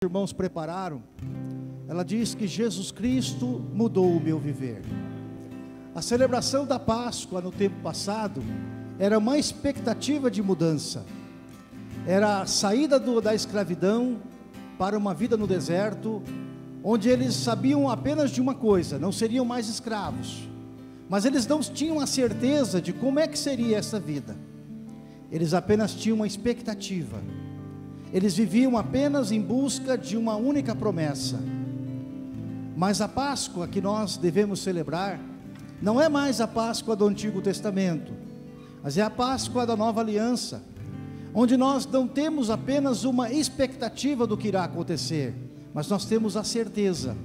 irmãos prepararam, ela diz que Jesus Cristo mudou o meu viver. A celebração da Páscoa no tempo passado era uma expectativa de mudança, era a saída da escravidão para uma vida no deserto, onde eles sabiam apenas de uma coisa: não seriam mais escravos, mas eles não tinham a certeza de como é que seria essa vida. Eles apenas tinham uma expectativa. Eles viviam apenas em busca de uma única promessa. Mas a Páscoa que nós devemos celebrar não é mais a Páscoa do Antigo Testamento, mas é a Páscoa da Nova Aliança, onde nós não temos apenas uma expectativa do que irá acontecer, mas nós temos a certeza,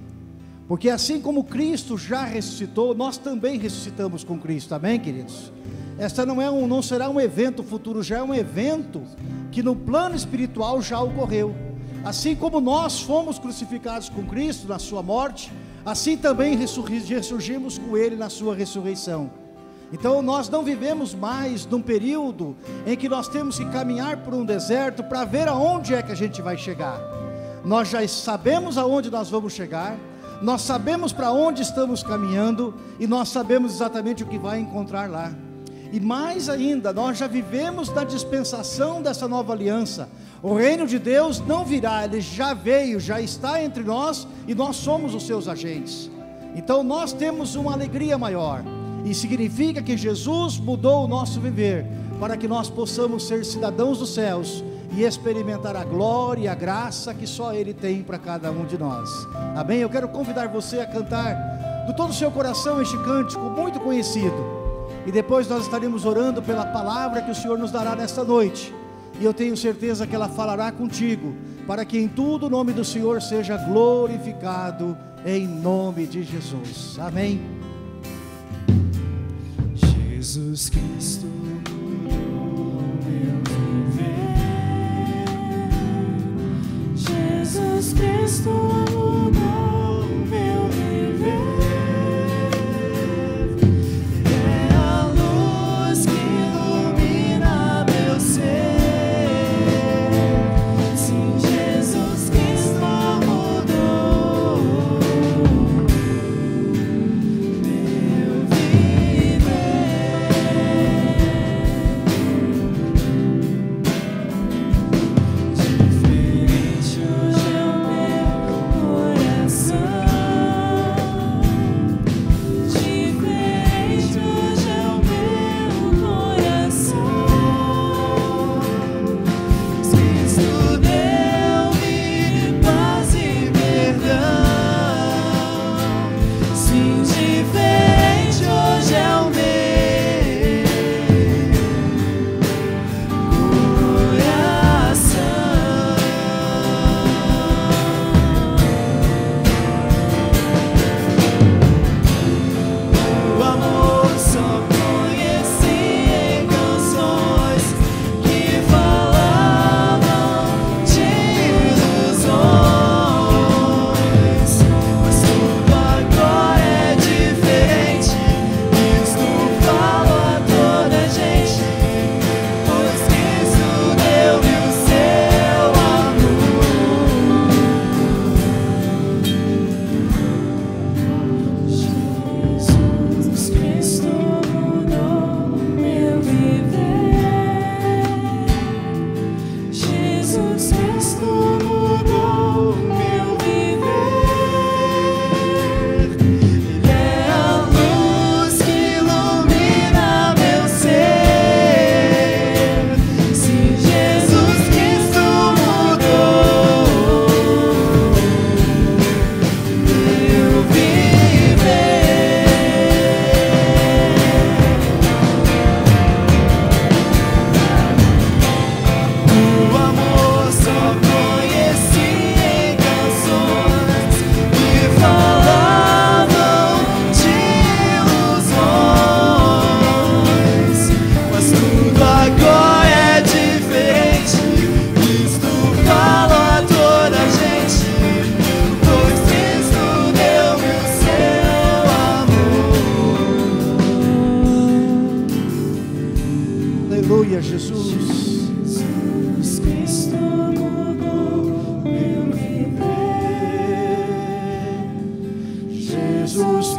porque assim como Cristo já ressuscitou, nós também ressuscitamos com Cristo. Amém, queridos? Esta não será um evento futuro, já é um evento que no plano espiritual já ocorreu. Assim como nós fomos crucificados com Cristo na sua morte, assim também ressurgimos com Ele na sua ressurreição. Então nós não vivemos mais num período em que nós temos que caminhar por um deserto para ver aonde é que a gente vai chegar. Nós já sabemos aonde nós vamos chegar, nós sabemos para onde estamos caminhando e nós sabemos exatamente o que vai encontrar lá. E mais ainda, nós já vivemos na dispensação dessa nova aliança. O reino de Deus não virá, ele já veio, já está entre nós e nós somos os seus agentes. Então nós temos uma alegria maior, e significa que Jesus mudou o nosso viver, para que nós possamos ser cidadãos dos céus e experimentar a glória e a graça que só Ele tem para cada um de nós. Amém? Eu quero convidar você a cantar do todo o seu coração este cântico muito conhecido. E depois nós estaremos orando pela palavra que o Senhor nos dará nesta noite. E eu tenho certeza que ela falará contigo, para que em tudo o nome do Senhor seja glorificado, em nome de Jesus. Amém. Jesus Cristo mudou meu viver. Jesus Cristo mudou meu viver. Diferente hoje é o meu coração.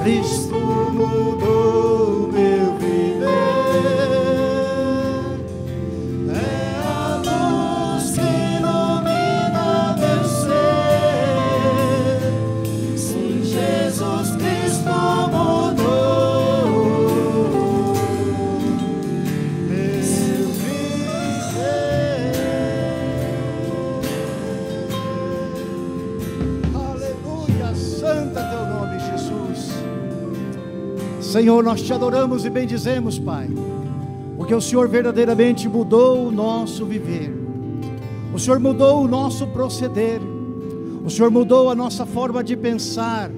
Cristo mudou meu viver. É a luz que ilumina meu ser. Sim, Jesus Cristo mudou meu viver. Aleluia, santo é teu nome, Jesus. Senhor, nós te adoramos e bendizemos, Pai, porque o Senhor verdadeiramente mudou o nosso viver, o Senhor mudou o nosso proceder, o Senhor mudou a nossa forma de pensar,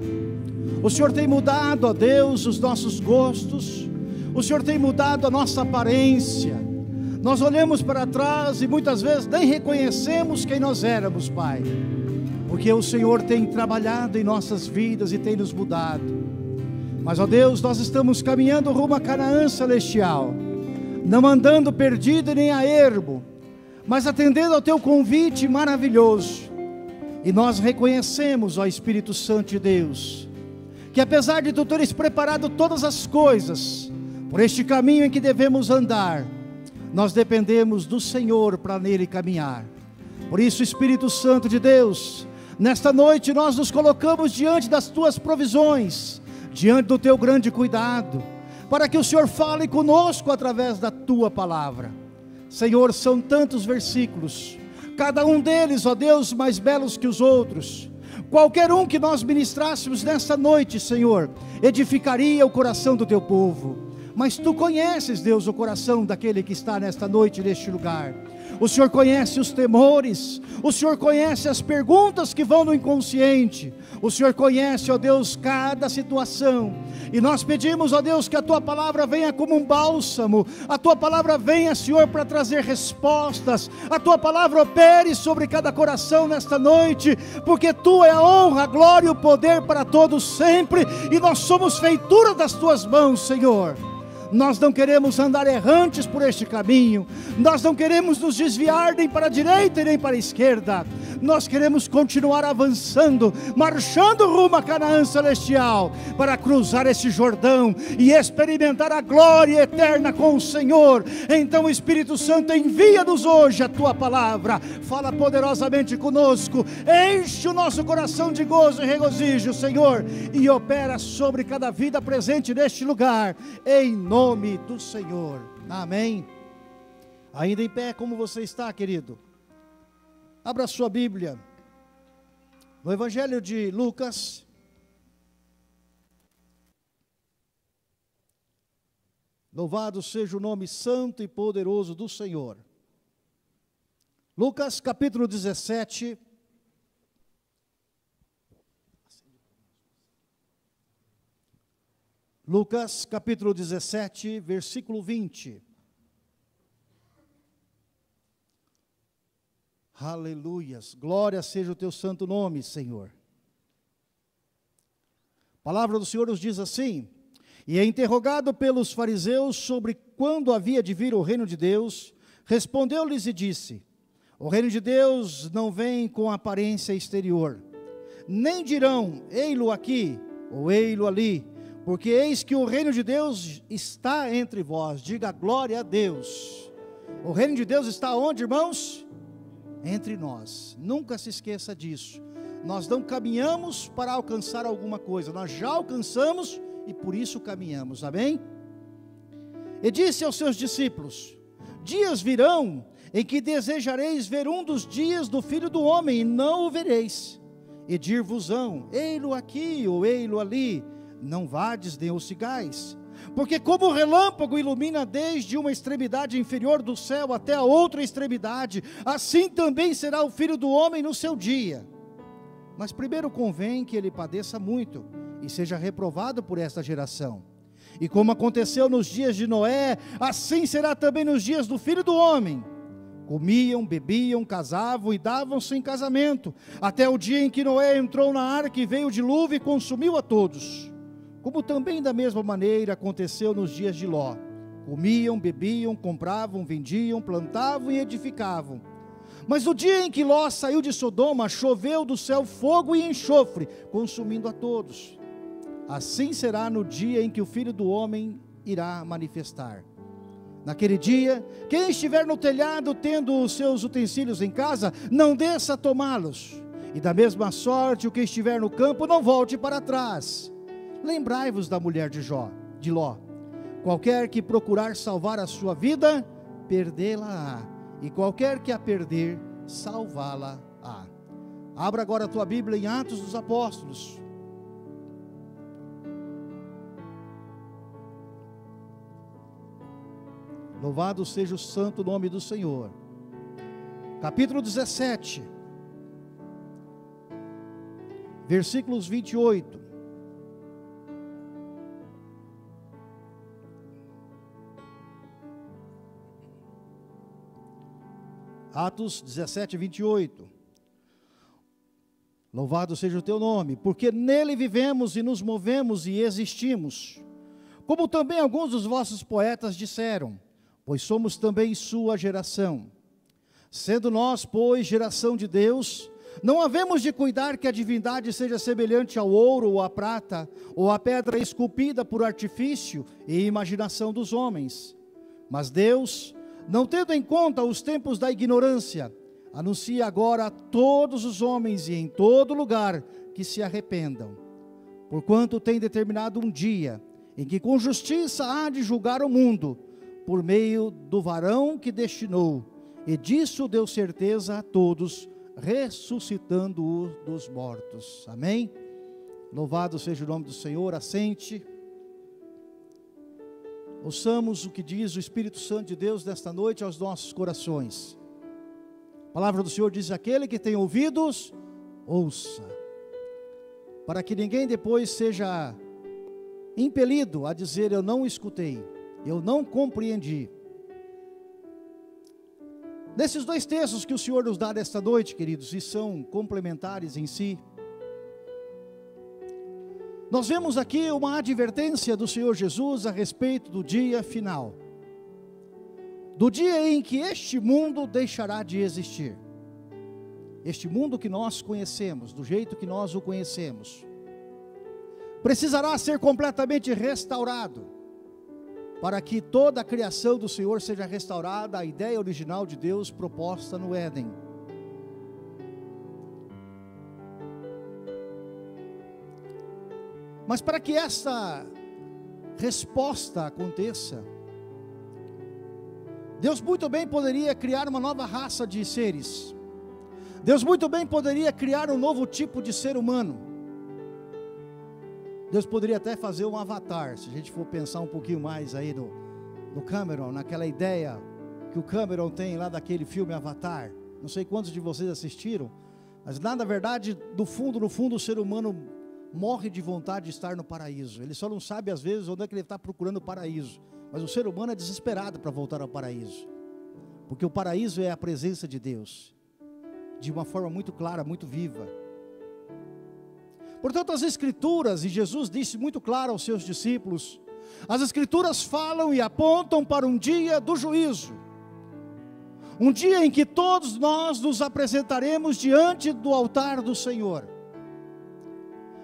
o Senhor tem mudado, ó Deus, os nossos gostos, o Senhor tem mudado a nossa aparência. Nós olhamos para trás e muitas vezes nem reconhecemos quem nós éramos, Pai, porque o Senhor tem trabalhado em nossas vidas e tem nos mudado. Mas, ó Deus, nós estamos caminhando rumo a Canaã celestial, não andando perdido nem a ermo, mas atendendo ao teu convite maravilhoso. E nós reconhecemos, ó Espírito Santo de Deus, que apesar de tu teres preparado todas as coisas, por este caminho em que devemos andar, nós dependemos do Senhor para nele caminhar. Por isso, Espírito Santo de Deus, nesta noite nós nos colocamos diante das tuas provisões, diante do teu grande cuidado, para que o Senhor fale conosco através da tua palavra. Senhor, são tantos versículos, cada um deles, ó Deus, mais belos que os outros. Qualquer um que nós ministrássemos nesta noite, Senhor, edificaria o coração do teu povo. Mas tu conheces, Deus, o coração daquele que está nesta noite, neste lugar. O Senhor conhece os temores, o Senhor conhece as perguntas que vão no inconsciente, o Senhor conhece, ó Deus, cada situação, e nós pedimos, ó Deus, que a Tua palavra venha como um bálsamo, a Tua palavra venha, Senhor, para trazer respostas, a Tua palavra opere sobre cada coração nesta noite, porque Tu é a honra, a glória e o poder para todos sempre, e nós somos feitura das Tuas mãos, Senhor. Nós não queremos andar errantes por este caminho, nós não queremos nos desviar nem para a direita e nem para a esquerda, nós queremos continuar avançando, marchando rumo a Canaã celestial, para cruzar esse Jordão e experimentar a glória eterna com o Senhor. Então, Espírito Santo, envia-nos hoje a Tua palavra, fala poderosamente conosco, enche o nosso coração de gozo e regozijo, Senhor, e opera sobre cada vida presente neste lugar, em nome do Senhor, amém. Ainda em pé, como você está, querido? Abra sua Bíblia no Evangelho de Lucas, louvado seja o nome santo e poderoso do Senhor. Lucas capítulo 17, Lucas capítulo 17, versículo 20. Aleluias, glória seja o teu santo nome, Senhor. A palavra do Senhor nos diz assim: e é interrogado pelos fariseus sobre quando havia de vir o reino de Deus, respondeu-lhes e disse: o reino de Deus não vem com aparência exterior, nem dirão, ei-lo aqui, ou ei-lo ali, porque eis que o reino de Deus está entre vós. Diga glória a Deus. O reino de Deus está onde, irmãos? Entre nós. Nunca se esqueça disso. Nós não caminhamos para alcançar alguma coisa, nós já alcançamos e por isso caminhamos, amém? E disse aos seus discípulos: dias virão em que desejareis ver um dos dias do Filho do Homem, e não o vereis, e dir-vos-ão, ei-lo aqui ou ei-lo ali, não vades nem o sigais, porque como o relâmpago ilumina desde uma extremidade inferior do céu até a outra extremidade, assim também será o Filho do Homem no seu dia. Mas primeiro convém que ele padeça muito, e seja reprovado por esta geração. E como aconteceu nos dias de Noé, assim será também nos dias do Filho do Homem. Comiam, bebiam, casavam e davam-se em casamento, até o dia em que Noé entrou na arca e veio o dilúvio e consumiu a todos. Como também da mesma maneira aconteceu nos dias de Ló. Comiam, bebiam, compravam, vendiam, plantavam e edificavam. Mas no dia em que Ló saiu de Sodoma, choveu do céu fogo e enxofre, consumindo a todos. assim será no dia em que o Filho do Homem irá manifestar. Naquele dia, quem estiver no telhado tendo os seus utensílios em casa, não desça a tomá-los. E da mesma sorte, o que estiver no campo, não volte para trás. Lembrai-vos da mulher de Ló. Qualquer que procurar salvar a sua vida, perdê-la-á. E qualquer que a perder, salvá-la-á. Abra agora a tua Bíblia em Atos dos Apóstolos. Louvado seja o santo nome do Senhor. Capítulo 17, versículos 28. Atos 17, 28. Louvado seja o teu nome, porque nele vivemos e nos movemos e existimos. Como também alguns dos vossos poetas disseram, pois somos também sua geração. Sendo nós, pois, geração de Deus, não havemos de cuidar que a divindade seja semelhante ao ouro ou à prata, ou à pedra esculpida por artifício e imaginação dos homens. Mas Deus, não tendo em conta os tempos da ignorância, anuncia agora a todos os homens e em todo lugar que se arrependam. Porquanto tem determinado um dia, em que com justiça há de julgar o mundo, por meio do varão que destinou, e disso deu certeza a todos, ressuscitando-o dos mortos. Amém? Louvado seja o nome do Senhor. Assente. Ouçamos o que diz o Espírito Santo de Deus nesta noite aos nossos corações. A palavra do Senhor diz: aquele que tem ouvidos, ouça. Para que ninguém depois seja impelido a dizer: eu não escutei, eu não compreendi. Nesses dois textos que o Senhor nos dá nesta noite, queridos, e são complementares em si, nós vemos aqui uma advertência do Senhor Jesus a respeito do dia final. Do dia em que este mundo deixará de existir. Este mundo que nós conhecemos, do jeito que nós o conhecemos, precisará ser completamente restaurado, para que toda a criação do Senhor seja restaurada à ideia original de Deus proposta no Éden. Mas para que essa resposta aconteça, Deus muito bem poderia criar uma nova raça de seres. Deus muito bem poderia criar um novo tipo de ser humano. Deus poderia até fazer um avatar, se a gente for pensar um pouquinho mais aí no Cameron, naquela ideia que o Cameron tem lá daquele filme Avatar. Não sei quantos de vocês assistiram, mas lá na verdade, no fundo o ser humano morre de vontade de estar no paraíso. Ele só não sabe às vezes onde é que ele está procurando o paraíso. Mas o ser humano é desesperado para voltar ao paraíso, porque o paraíso é a presença de Deus, de uma forma muito clara, muito viva. Portanto, as Escrituras, e Jesus disse muito claro aos seus discípulos, as Escrituras falam e apontam para um dia do juízo, um dia em que todos nós nos apresentaremos diante do altar do Senhor,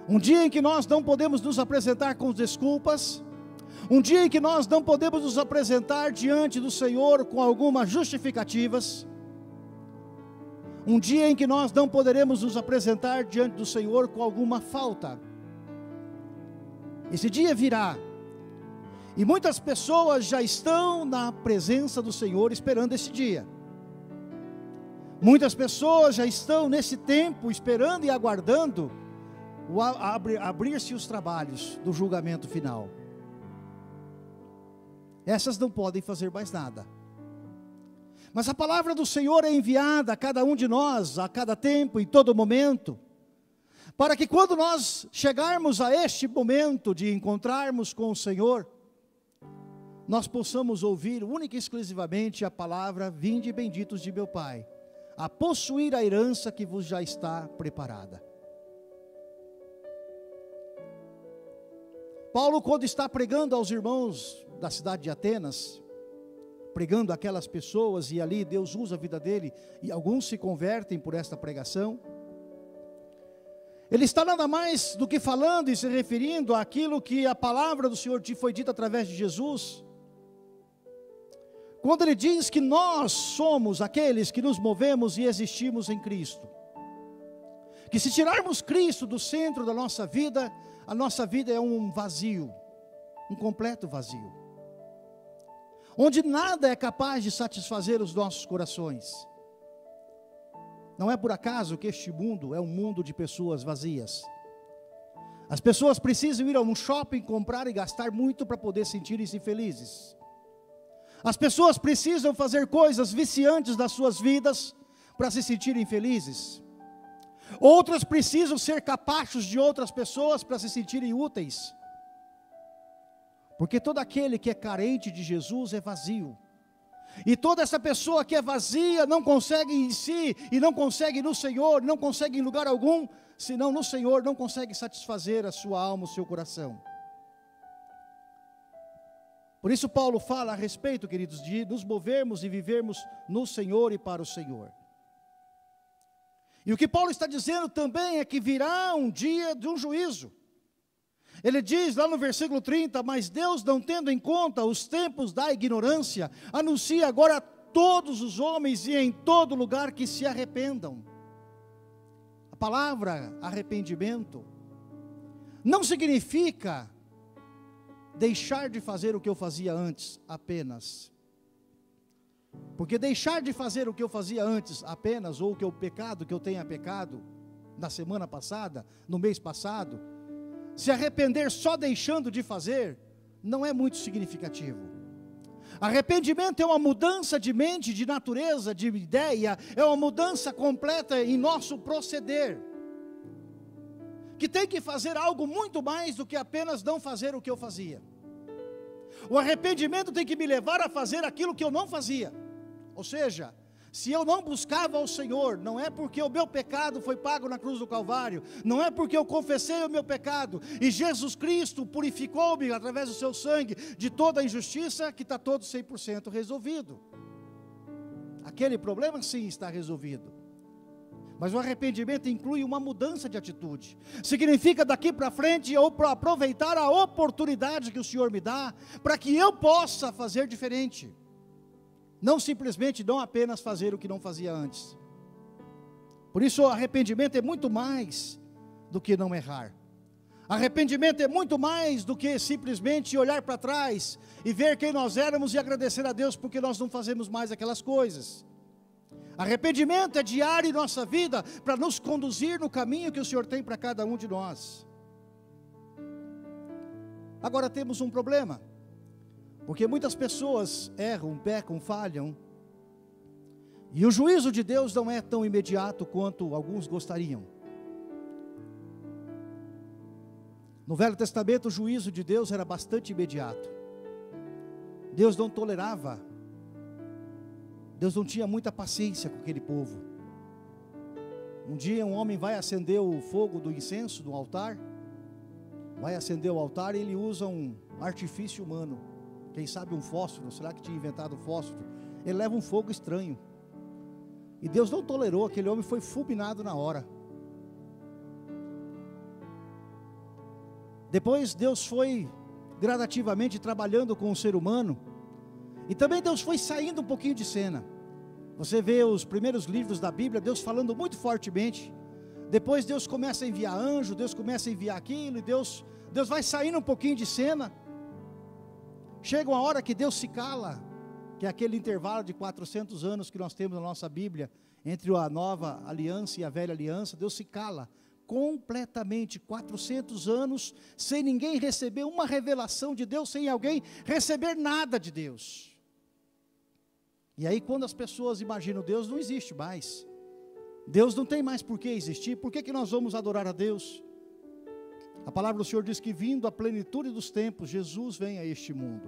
um dia em que nós não podemos nos apresentar com desculpas, um dia em que nós não podemos nos apresentar diante do Senhor com algumas justificativas, um dia em que nós não poderemos nos apresentar diante do Senhor com alguma falta. Esse dia virá, e muitas pessoas já estão na presença do Senhor esperando esse dia. Muitas pessoas já estão nesse tempo esperando e aguardando abrir-se os trabalhos do julgamento final. Essas não podem fazer mais nada. Mas a palavra do Senhor é enviada a cada um de nós, a cada tempo, em todo momento, para que quando nós chegarmos a este momento de encontrarmos com o Senhor, nós possamos ouvir única e exclusivamente a palavra: vinde benditos de meu Pai, a possuir a herança que vos já está preparada. Paulo, quando está pregando aos irmãos da cidade de Atenas, pregando aquelas pessoas, e ali Deus usa a vida dele, e alguns se convertem por esta pregação, Ele está nada mais do que falando e se referindo àquilo que a palavra do Senhor foi dita através de Jesus. Quando ele diz que nós somos aqueles que nos movemos e existimos em Cristo. Que se tirarmos Cristo do centro da nossa vida, a nossa vida é um vazio, um completo vazio. Onde nada é capaz de satisfazer os nossos corações. Não é por acaso que este mundo é um mundo de pessoas vazias. As pessoas precisam ir a um shopping, comprar e gastar muito para poder sentirem-se felizes. As pessoas precisam fazer coisas viciantes das suas vidas para se sentirem felizes. Outras precisam ser capachos de outras pessoas para se sentirem úteis. Porque todo aquele que é carente de Jesus é vazio. E toda essa pessoa que é vazia não consegue em si, e não consegue no Senhor, não consegue em lugar algum, senão no Senhor, não consegue satisfazer a sua alma, o seu coração. Por isso Paulo fala a respeito, queridos, de nos movermos e vivermos no Senhor e para o Senhor. E o que Paulo está dizendo também é que virá um dia de um juízo. Ele diz lá no versículo 30, mas Deus, não tendo em conta os tempos da ignorância, anuncia agora a todos os homens e em todo lugar que se arrependam. A palavra arrependimento não significa deixar de fazer o que eu fazia antes apenas. Porque deixar de fazer o que eu fazia antes apenas, ou o pecado que eu tenha pecado na semana passada, no mês passado, se arrepender só deixando de fazer, não é muito significativo. Arrependimento é uma mudança de mente, de natureza, de ideia, é uma mudança completa em nosso proceder, que tem que fazer algo muito mais do que apenas não fazer o que eu fazia. O arrependimento tem que me levar a fazer aquilo que eu não fazia. Ou seja, se eu não buscava ao Senhor, não é porque o meu pecado foi pago na cruz do Calvário, não é porque eu confessei o meu pecado, e Jesus Cristo purificou-me através do seu sangue, de toda a injustiça, que está todo 100% resolvido. Aquele problema sim está resolvido. Mas o arrependimento inclui uma mudança de atitude. Significa daqui para frente eu aproveitar a oportunidade que o Senhor me dá, para que eu possa fazer diferente. Não simplesmente, não apenas fazer o que não fazia antes. Por isso o arrependimento é muito mais do que não errar. Arrependimento é muito mais do que simplesmente olhar para trás e ver quem nós éramos e agradecer a Deus porque nós não fazemos mais aquelas coisas. Arrependimento é diário em nossa vida para nos conduzir no caminho que o Senhor tem para cada um de nós. Agora temos um problema. Porque muitas pessoas erram, pecam, falham, e o juízo de Deus não é tão imediato quanto alguns gostariam. No Velho Testamento o juízo de Deus era bastante imediato. Deus não tolerava, Deus não tinha muita paciência com aquele povo. Um dia um homem vai acender o fogo do incenso do altar, vai acender o altar e ele usa um artifício humano. Quem sabe um fósforo, será que tinha inventado fósforo? Ele leva um fogo estranho. E Deus não tolerou, aquele homem foi fulminado na hora. Depois Deus foi gradativamente trabalhando com o ser humano. E também Deus foi saindo um pouquinho de cena. Você vê os primeiros livros da Bíblia, Deus falando muito fortemente. Depois Deus começa a enviar anjo, Deus começa a enviar aquilo, e Deus vai saindo um pouquinho de cena. Chega uma hora que Deus se cala, que é aquele intervalo de 400 anos que nós temos na nossa Bíblia, entre a nova aliança e a velha aliança. Deus se cala completamente, 400 anos, sem ninguém receber uma revelação de Deus, sem alguém receber nada de Deus. E aí quando as pessoas imaginam Deus, não existe mais. Deus não tem mais por que existir. Por que nós vamos adorar a Deus? A palavra do Senhor diz que vindo a plenitude dos tempos, Jesus vem a este mundo.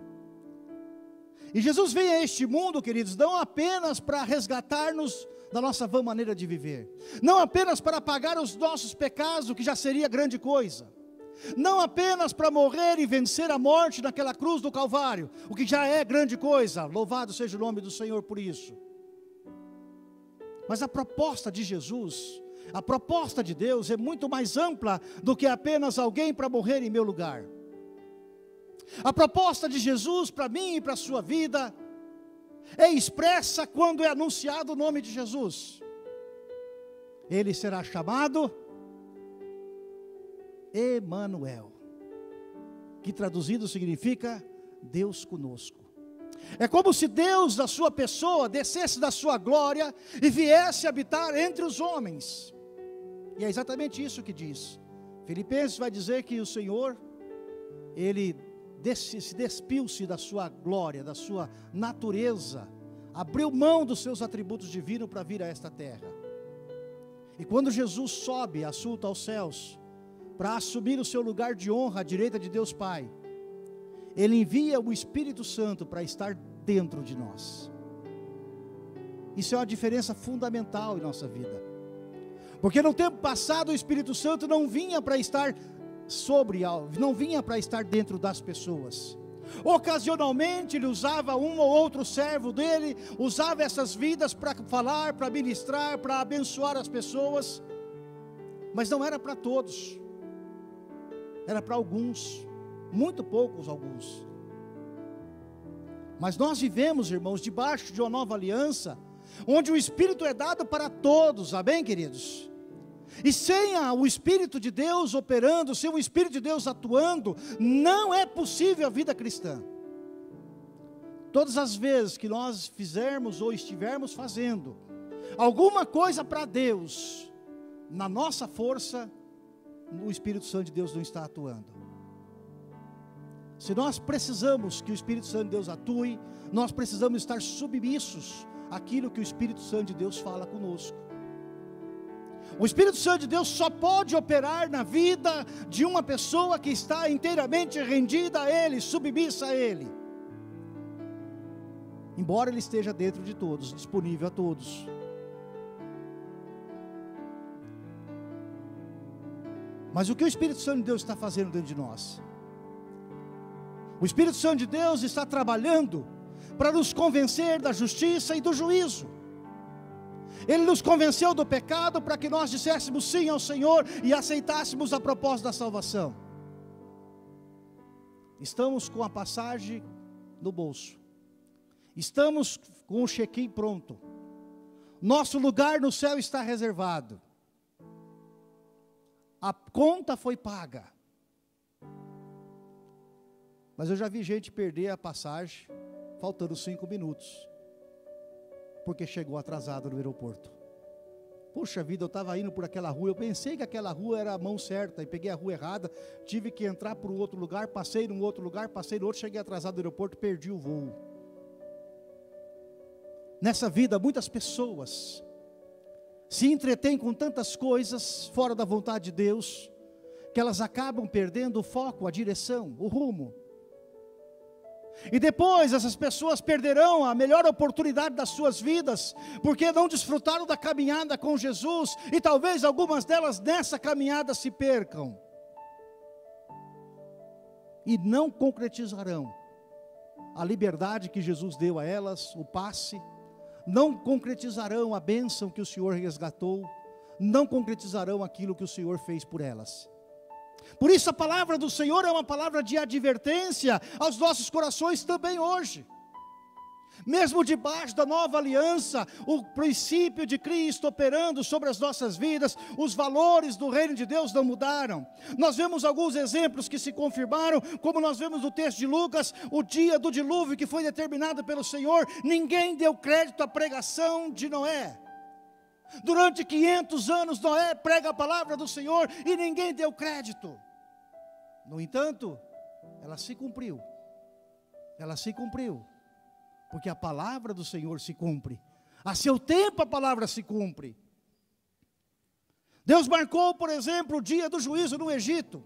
E Jesus vem a este mundo, queridos, não apenas para resgatar-nos da nossa vã maneira de viver, não apenas para pagar os nossos pecados, o que já seria grande coisa, não apenas para morrer e vencer a morte naquela cruz do Calvário, o que já é grande coisa, louvado seja o nome do Senhor por isso. Mas a proposta de Jesus A proposta de Deus é muito mais ampla do que apenas alguém para morrer em meu lugar. A proposta de Jesus para mim e para a sua vida é expressa quando é anunciado o nome de Jesus. Ele será chamado Emanuel, que traduzido significa Deus conosco. É como se Deus, da sua pessoa, descesse da sua glória e viesse habitar entre os homens. E é exatamente isso que diz. Filipenses vai dizer que o Senhor, Ele se despiu-se da sua glória, da sua natureza, abriu mão dos seus atributos divinos para vir a esta terra. E quando Jesus sobe, assunto aos céus, para assumir o seu lugar de honra à direita de Deus Pai, Ele envia o Espírito Santo para estar dentro de nós. Isso é uma diferença fundamental em nossa vida. Porque no tempo passado o Espírito Santo não vinha para estar não vinha para estar dentro das pessoas. Ocasionalmente ele usava um ou outro servo dele, usava essas vidas para falar, para ministrar, para abençoar as pessoas. Mas não era para todos. Era para alguns, muito poucos alguns. Mas nós vivemos, irmãos, debaixo de uma nova aliança, onde o Espírito é dado para todos, amém, queridos? E sem o Espírito de Deus operando, sem o Espírito de Deus atuando, não é possível a vida cristã. Todas as vezes que nós fizermos ou estivermos fazendo alguma coisa para Deus, na nossa força, o Espírito Santo de Deus não está atuando. Se nós precisamos que o Espírito Santo de Deus atue, nós precisamos estar submissos àquilo que o Espírito Santo de Deus fala conosco. O Espírito Santo de Deus só pode operar na vida de uma pessoa que está inteiramente rendida a Ele, submissa a Ele. Embora Ele esteja dentro de todos, disponível a todos. Mas o que o Espírito Santo de Deus está fazendo dentro de nós? O Espírito Santo de Deus está trabalhando para nos convencer da justiça e do juízo. Ele nos convenceu do pecado para que nós disséssemos sim ao Senhor e aceitássemos a proposta da salvação. Estamos com a passagem no bolso. Estamos com o check-in pronto. Nosso lugar no céu está reservado. A conta foi paga. Mas eu já vi gente perder a passagem faltando 5 minutos. Porque chegou atrasado no aeroporto. Puxa vida, eu estava indo por aquela rua, eu pensei que aquela rua era a mão certa, e peguei a rua errada, tive que entrar por um outro lugar, passei num outro lugar, passei no outro, cheguei atrasado no aeroporto, perdi o voo. Nessa vida, muitas pessoas se entretêm com tantas coisas fora da vontade de Deus, que elas acabam perdendo o foco, a direção, o rumo. E depois essas pessoas perderão a melhor oportunidade das suas vidas, porque não desfrutaram da caminhada com Jesus, e talvez algumas delas nessa caminhada se percam, e não concretizarão a liberdade que Jesus deu a elas, o passe, não concretizarão a bênção que o Senhor resgatou, não concretizarão aquilo que o Senhor fez por elas. Por isso a palavra do Senhor é uma palavra de advertência aos nossos corações também hoje. Mesmo debaixo da nova aliança, o princípio de Cristo operando sobre as nossas vidas, os valores do reino de Deus não mudaram. Nós vemos alguns exemplos que se confirmaram, como nós vemos no texto de Lucas, o dia do dilúvio que foi determinado pelo Senhor, ninguém deu crédito à pregação de Noé. Durante 500 anos Noé prega a palavra do Senhor e ninguém deu crédito. No entanto, ela se cumpriu. Ela se cumpriu. Porque a palavra do Senhor se cumpre. A seu tempo a palavra se cumpre. Deus marcou, por exemplo, o dia do juízo no Egito.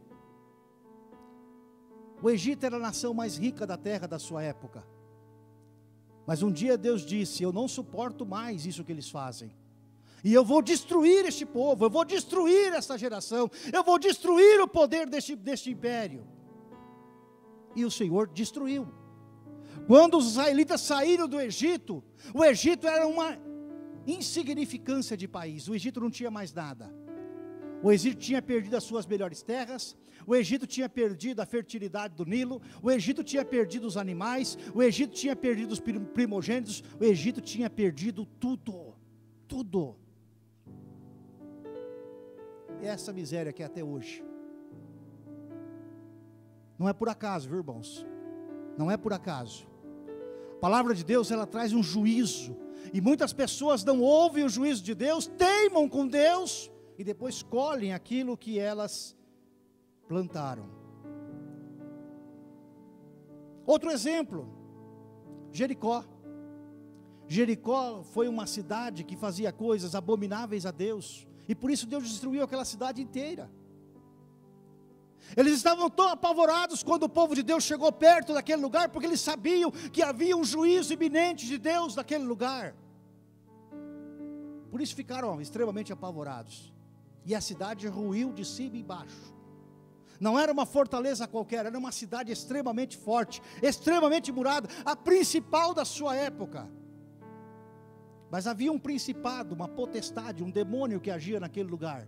O Egito era a nação mais rica da terra da sua época. Mas um dia Deus disse: eu não suporto mais isso que eles fazem. E eu vou destruir este povo, eu vou destruir essa geração, eu vou destruir o poder deste império. E o Senhor destruiu. Quando os israelitas saíram do Egito, o Egito era insignificância de país. O Egito não tinha mais nada. O Egito tinha perdido as suas melhores terras, o Egito tinha perdido a fertilidade do Nilo, o Egito tinha perdido os animais, o Egito tinha perdido os primogênitos, o Egito tinha perdido tudo, tudo. E essa miséria que é até hoje. Não é por acaso, viu, irmãos? Não é por acaso. A palavra de Deus, ela traz um juízo, e muitas pessoas não ouvem o juízo de Deus, teimam com Deus, e depois colhem aquilo que elas plantaram. Outro exemplo, Jericó. Jericó foi uma cidade que fazia coisas abomináveis a Deus, e por isso Deus destruiu aquela cidade inteira. Eles estavam tão apavorados quando o povo de Deus chegou perto daquele lugar, porque eles sabiam que havia um juízo iminente de Deus naquele lugar. Por isso ficaram extremamente apavorados. E a cidade ruiu de cima e embaixo. Não era uma fortaleza qualquer, era uma cidade extremamente forte, extremamente murada, a principal da sua época. Mas havia um principado, uma potestade, um demônio que agia naquele lugar,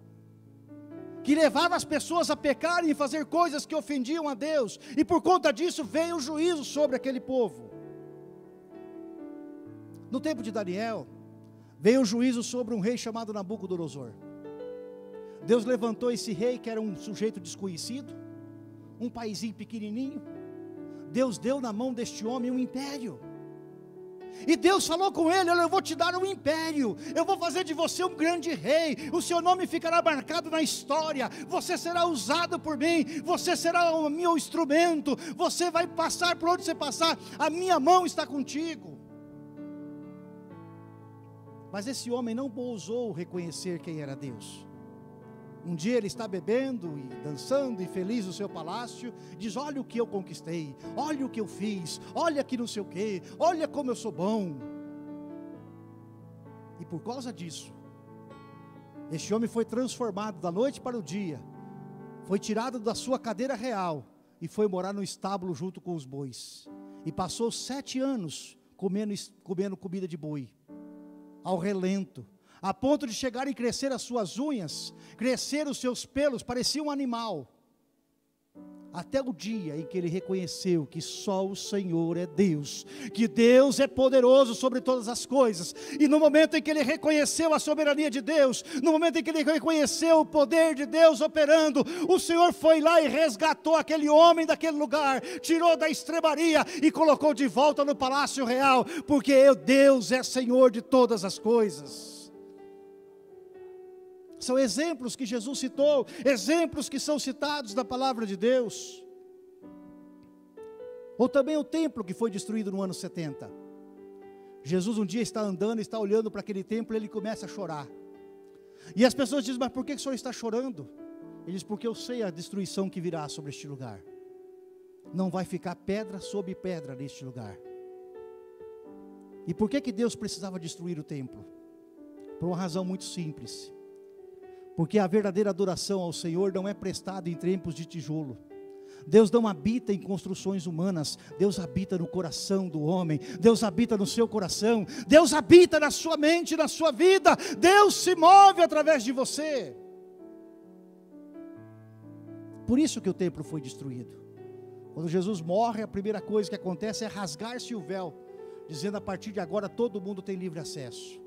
que levava as pessoas a pecarem e fazer coisas que ofendiam a Deus, e por conta disso veio o juízo sobre aquele povo. No tempo de Daniel, veio o juízo sobre um rei chamado Nabucodonosor. Deus levantou esse rei, que era um sujeito desconhecido, um paizinho pequenininho. Deus deu na mão deste homem um império, e Deus falou com ele: olha, eu vou te dar um império, eu vou fazer de você um grande rei, o seu nome ficará marcado na história, você será usado por mim, você será o meu instrumento, você vai passar por onde você passar, a minha mão está contigo. Mas esse homem não ousou reconhecer quem era Deus. Um dia ele está bebendo e dançando e feliz no seu palácio, diz: olha o que eu conquistei, olha o que eu fiz, olha que não sei o que, olha como eu sou bom. E por causa disso, este homem foi transformado da noite para o dia, foi tirado da sua cadeira real e foi morar no estábulo junto com os bois, e passou 7 anos comendo comida de boi, ao relento, a ponto de chegar e crescer as suas unhas, crescer os seus pelos, parecia um animal, até o dia em que ele reconheceu que só o Senhor é Deus, que Deus é poderoso sobre todas as coisas. E no momento em que ele reconheceu a soberania de Deus, no momento em que ele reconheceu o poder de Deus operando, o Senhor foi lá e resgatou aquele homem daquele lugar, tirou da estrebaria e colocou de volta no palácio real, porque Deus é Senhor de todas as coisas. São exemplos que Jesus citou, exemplos que são citados na palavra de Deus. Ou também o templo que foi destruído no ano 70. Jesus um dia está andando, está olhando para aquele templo e ele começa a chorar. E as pessoas dizem: mas por que o senhor está chorando? Ele diz: porque eu sei a destruição que virá sobre este lugar. Não vai ficar pedra sobre pedra neste lugar. E por que Deus precisava destruir o templo? Por uma razão muito simples. Porque a verdadeira adoração ao Senhor não é prestada em templos de tijolo. Deus não habita em construções humanas. Deus habita no coração do homem. Deus habita no seu coração. Deus habita na sua mente, na sua vida. Deus se move através de você. Por isso que o templo foi destruído. Quando Jesus morre, a primeira coisa que acontece é rasgar-se o véu, dizendo: a partir de agora todo mundo tem livre acesso.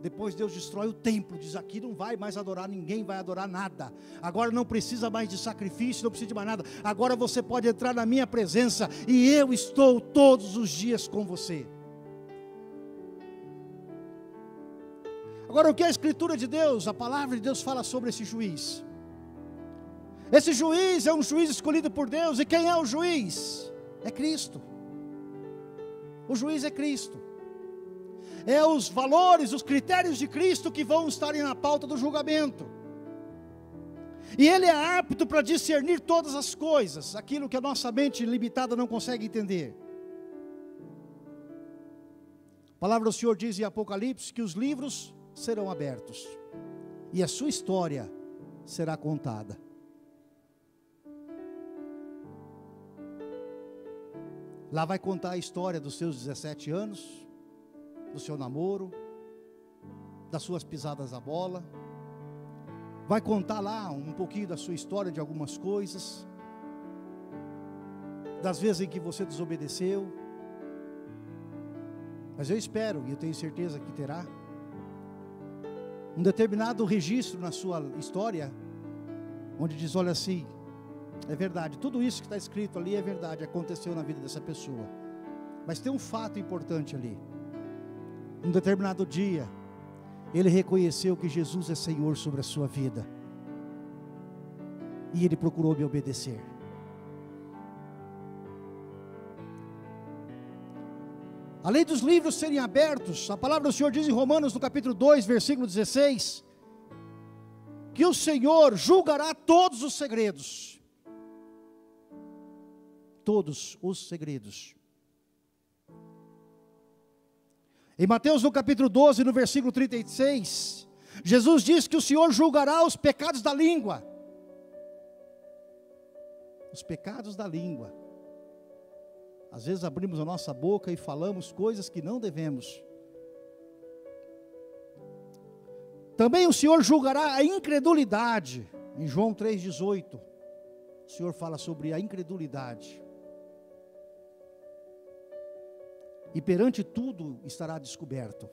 Depois Deus destrói o templo, diz: aqui não vai mais adorar, ninguém vai adorar nada. Agora não precisa mais de sacrifício, não precisa de mais nada. Agora você pode entrar na minha presença e eu estou todos os dias com você. Agora, o que a Escritura de Deus, a palavra de Deus fala sobre esse juiz? Esse juiz é um juiz escolhido por Deus. E quem é o juiz? É Cristo. O juiz é Cristo. É os valores, os critérios de Cristo que vão estar na pauta do julgamento. E Ele é apto para discernir todas as coisas, aquilo que a nossa mente limitada não consegue entender. A palavra do Senhor diz em Apocalipse que os livros serão abertos e a sua história será contada. Lá vai contar a história dos seus 17 anos, do seu namoro, das suas pisadas na bola, vai contar lá um pouquinho da sua história, de algumas coisas, das vezes em que você desobedeceu. Mas eu espero, e eu tenho certeza que terá, um determinado registro na sua história, onde diz, olha assim, é verdade, tudo isso que está escrito ali é verdade, aconteceu na vida dessa pessoa. Mas tem um fato importante ali. Um determinado dia, ele reconheceu que Jesus é Senhor sobre a sua vida, e ele procurou me obedecer. Além dos livros serem abertos, a palavra do Senhor diz em Romanos, no capítulo 2, versículo 16, que o Senhor julgará todos os segredos. Todos os segredos. Em Mateus, no capítulo 12, no versículo 36, Jesus diz que o Senhor julgará os pecados da língua. Os pecados da língua. Às vezes abrimos a nossa boca e falamos coisas que não devemos. Também o Senhor julgará a incredulidade. Em João 3,18, o Senhor fala sobre a incredulidade. E perante tudo estará descoberto.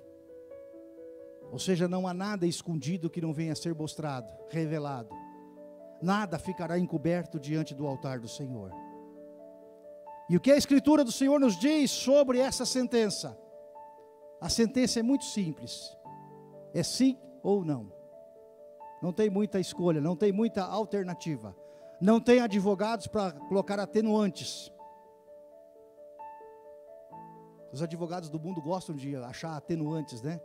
Ou seja, não há nada escondido que não venha a ser mostrado, revelado. Nada ficará encoberto diante do altar do Senhor. E o que a Escritura do Senhor nos diz sobre essa sentença? A sentença é muito simples. É sim ou não. Não tem muita escolha, não tem muita alternativa. Não tem advogados para colocar atenuantes. Os advogados do mundo gostam de achar atenuantes, né?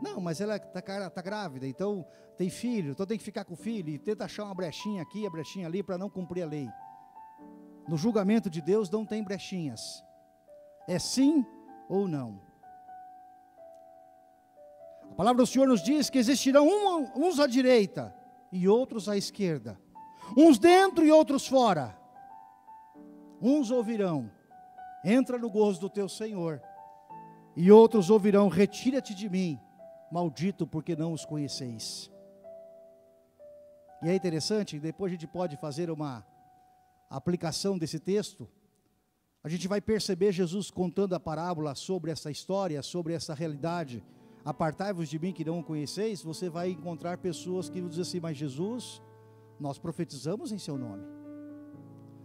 Não, mas ela está grávida, então tem filho, então tem que ficar com o filho, e tenta achar uma brechinha aqui, a brechinha ali, para não cumprir a lei. No julgamento de Deus não tem brechinhas. É sim ou não. A palavra do Senhor nos diz que existirão uns à direita e outros à esquerda. Uns dentro e outros fora. Uns ouvirão, entra no gozo do teu Senhor. E outros ouvirão, retira-te de mim, maldito, porque não os conheceis. E é interessante, depois a gente pode fazer uma aplicação desse texto. A gente vai perceber Jesus contando a parábola sobre essa história, sobre essa realidade. Apartai-vos de mim que não o conheceis. Você vai encontrar pessoas que vão dizer assim, mas Jesus, nós profetizamos em seu nome.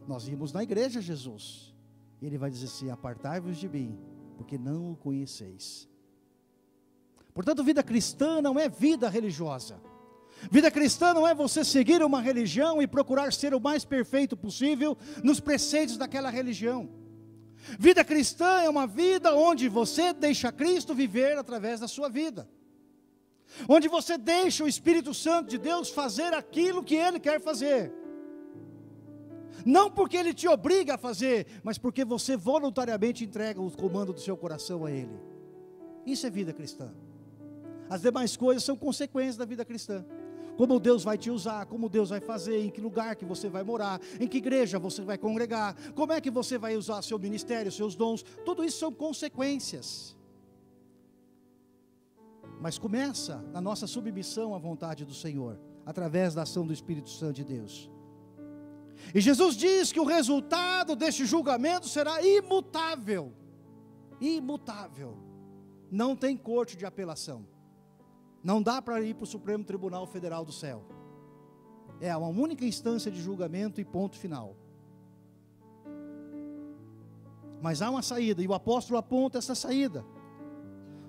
Nós íamos na igreja, Jesus. E ele vai dizer assim, apartai-vos de mim, porque não o conheceis. Portanto, vida cristã não é vida religiosa. Vida cristã não é você seguir uma religião e procurar ser o mais perfeito possível nos preceitos daquela religião. Vida cristã é uma vida onde você deixa Cristo viver através da sua vida. Onde você deixa o Espírito Santo de Deus fazer aquilo que Ele quer fazer. Não porque Ele te obriga a fazer, mas porque você voluntariamente entrega o comando do seu coração a Ele. Isso é vida cristã. As demais coisas são consequências da vida cristã. Como Deus vai te usar, como Deus vai fazer, em que lugar que você vai morar, em que igreja você vai congregar, como é que você vai usar seu ministério, seus dons, tudo isso são consequências. Mas começa na nossa submissão à vontade do Senhor, através da ação do Espírito Santo de Deus. E Jesus diz que o resultado deste julgamento será imutável. Imutável. Não tem corte de apelação. Não dá para ir para o Supremo Tribunal Federal do Céu. É uma única instância de julgamento e ponto final. Mas há uma saída, e o apóstolo aponta essa saída.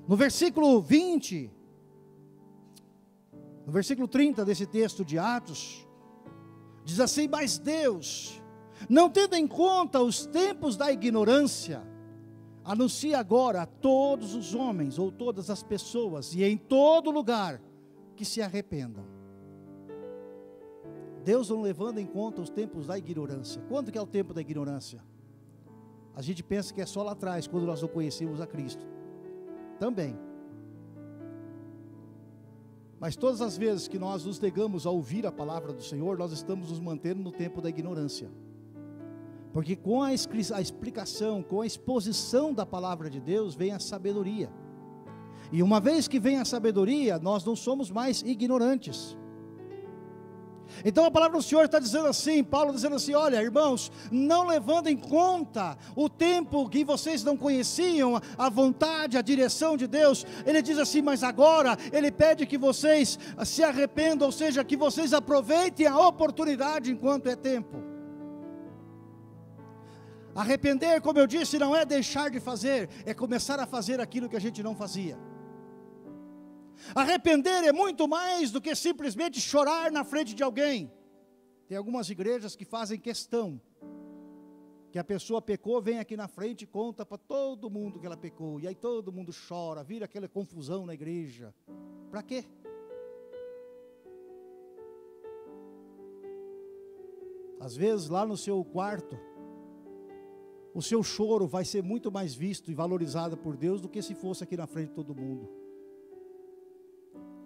No versículo 20, no versículo 30 desse texto de Atos, diz assim, mas Deus, não tendo em conta os tempos da ignorância, anuncia agora a todos os homens, ou todas as pessoas, e em todo lugar, que se arrependam. Deus não levando em conta os tempos da ignorância. Quando que é o tempo da ignorância? A gente pensa que é só lá atrás, quando nós não conhecemos a Cristo. Também. Mas todas as vezes que nós nos negamos a ouvir a palavra do Senhor, nós estamos nos mantendo no tempo da ignorância. Porque com a explicação, com a exposição da palavra de Deus, vem a sabedoria. E uma vez que vem a sabedoria, nós não somos mais ignorantes. Então a palavra do Senhor está dizendo assim, Paulo dizendo assim: olha, irmãos, não levando em conta o tempo que vocês não conheciam, a vontade, a direção de Deus, ele diz assim, mas agora, ele pede que vocês se arrependam, ou seja, que vocês aproveitem a oportunidade enquanto é tempo. Arrepender, como eu disse, não é deixar de fazer, é começar a fazer aquilo que a gente não fazia. Arrepender é muito mais do que simplesmente chorar na frente de alguém. Tem algumas igrejas que fazem questão que a pessoa pecou, vem aqui na frente e conta para todo mundo que ela pecou, e aí todo mundo chora, vira aquela confusão na igreja. Para quê? Às vezes lá no seu quarto, o seu choro vai ser muito mais visto e valorizado por Deus do que se fosse aqui na frente de todo mundo.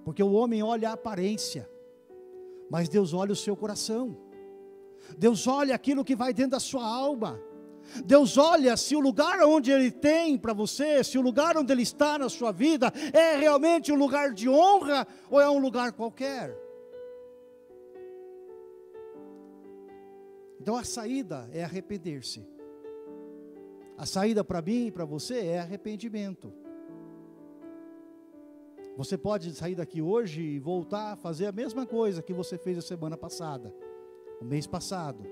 Porque o homem olha a aparência, mas Deus olha o seu coração. Deus olha aquilo que vai dentro da sua alma. Deus olha se o lugar onde Ele tem para você, se o lugar onde Ele está na sua vida, é realmente um lugar de honra, ou é um lugar qualquer. Então a saída é arrepender-se. A saída para mim e para você é arrependimento. Você pode sair daqui hoje e voltar a fazer a mesma coisa que você fez a semana passada, o mês passado.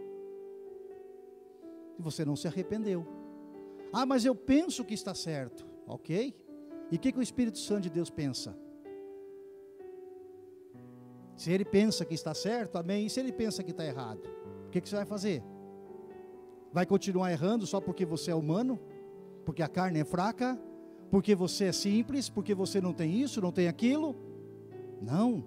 E você não se arrependeu. Ah, mas eu penso que está certo. Ok? E o que o Espírito Santo de Deus pensa? Se ele pensa que está certo, amém. E se ele pensa que está errado? O que você vai fazer? Vai continuar errando só porque você é humano? Porque a carne é fraca? Porque você é simples, porque você não tem isso, não tem aquilo? Não.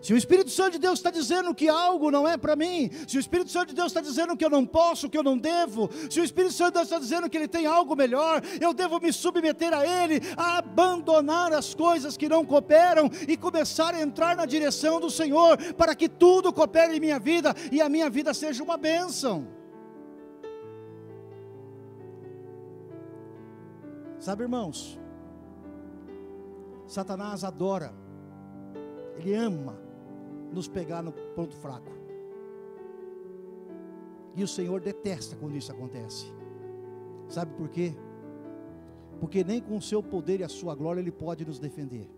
Se o Espírito Santo de Deus está dizendo que algo não é para mim, se o Espírito Santo de Deus está dizendo que eu não posso, que eu não devo, se o Espírito Santo de Deus está dizendo que Ele tem algo melhor, eu devo me submeter a Ele, a abandonar as coisas que não cooperam e começar a entrar na direção do Senhor, para que tudo coopere em minha vida e a minha vida seja uma bênção. Sabe, irmãos, Satanás adora, ele ama nos pegar no ponto fraco. E o Senhor detesta quando isso acontece. Sabe por quê? Porque nem com o seu poder e a sua glória Ele pode nos defender.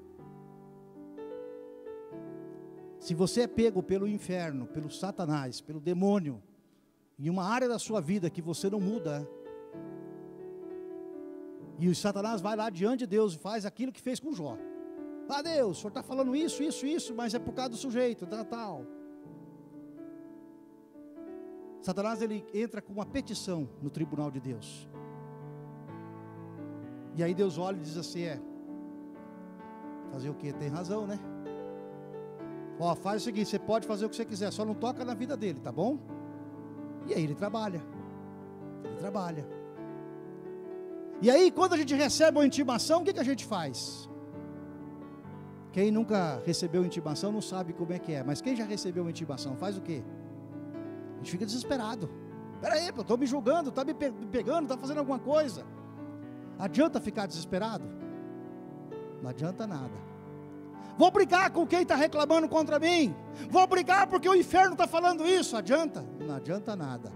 Se você é pego pelo inferno, pelo Satanás, pelo demônio, em uma área da sua vida que você não muda, e o Satanás vai lá diante de Deus e faz aquilo que fez com Jó. Ah, Deus, o Senhor está falando isso, mas é por causa do sujeito, tal. Satanás, ele entra com uma petição no tribunal de Deus. E aí Deus olha e diz assim, fazer o quê? Tem razão, né? Ó, faz o seguinte, você pode fazer o que você quiser, só não toca na vida dele, tá bom? E aí ele trabalha. E aí, quando a gente recebe uma intimação, o que a gente faz? Quem nunca recebeu intimação não sabe como é que é, mas quem já recebeu uma intimação, faz o quê? A gente fica desesperado. Peraí, eu estou me julgando, está me pegando, está fazendo alguma coisa. Adianta ficar desesperado? Não adianta nada. Vou brigar com quem está reclamando contra mim. Vou brigar porque o inferno está falando isso. Adianta? Não adianta nada.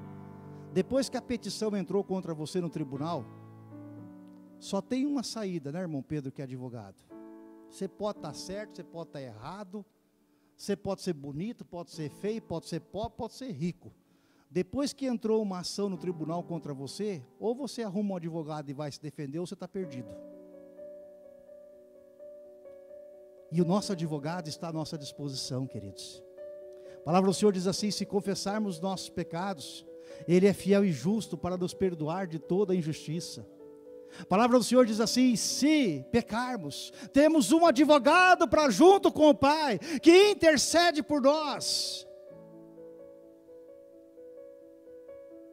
Depois que a petição entrou contra você no tribunal, só tem uma saída, né, irmão Pedro, que é advogado. Você pode estar certo, você pode estar errado, você pode ser bonito, pode ser feio, pode ser pobre, pode ser rico. Depois que entrou uma ação no tribunal contra você, ou você arruma um advogado e vai se defender, ou você está perdido. E o nosso advogado está à nossa disposição, queridos. A palavra do Senhor diz assim, se confessarmos nossos pecados, Ele é fiel e justo para nos perdoar de toda a injustiça. A palavra do Senhor diz assim, se pecarmos, temos um advogado para junto com o Pai, que intercede por nós.